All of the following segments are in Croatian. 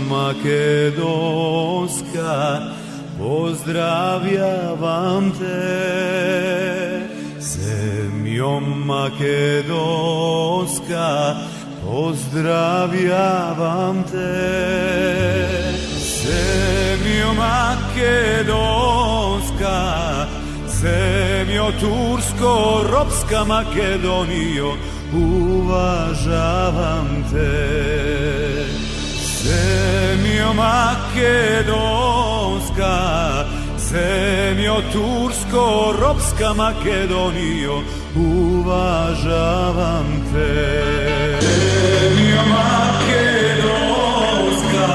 makedonska, pozdravljavam te. Zemljo makedonska, pozdravljavam te. Zemljo makedonska, zemljo tursko-ropska Makedonijo, uvažavam te. Zemljo makedonska, zemljo tursko-ropska Makedonijo, uvažavam te. Zemljo makedonska,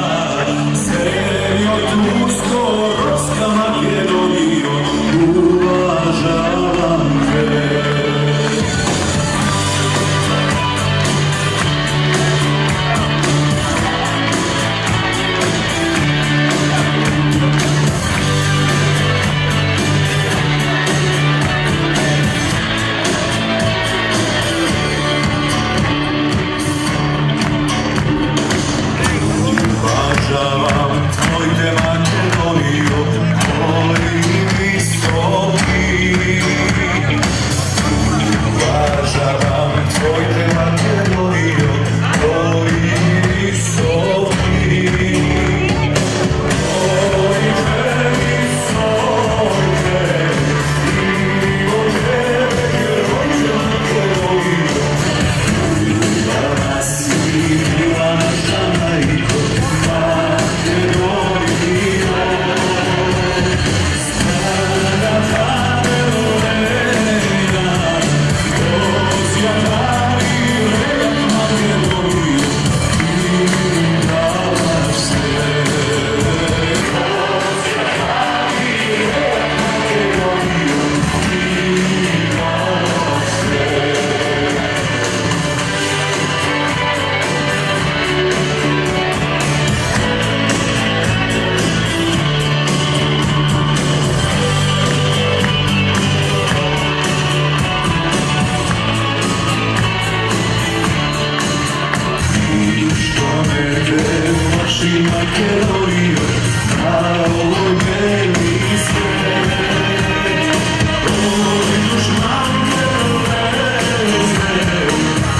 zemljo tursko-ropska Makedonijo, uvažavam te. Makedonijo, na ovoj beli svet, tvoj dušman te doveze,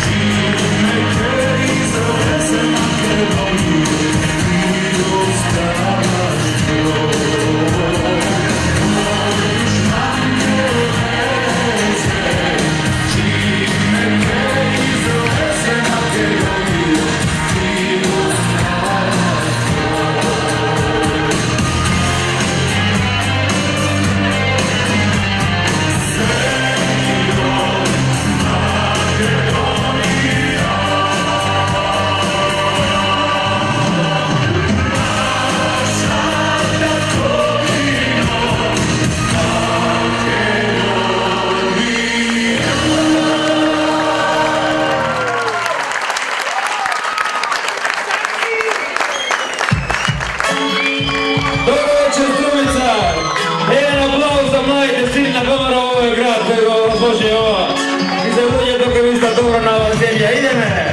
čime te izveze Makedonijo, ti ostavaš tvoj. Tvoj dušman te doveze, čime te izveze Makedonijo, ti ostavaš. Bože ova, i se uđe dok je mista dobro na ova zemlja, ideme!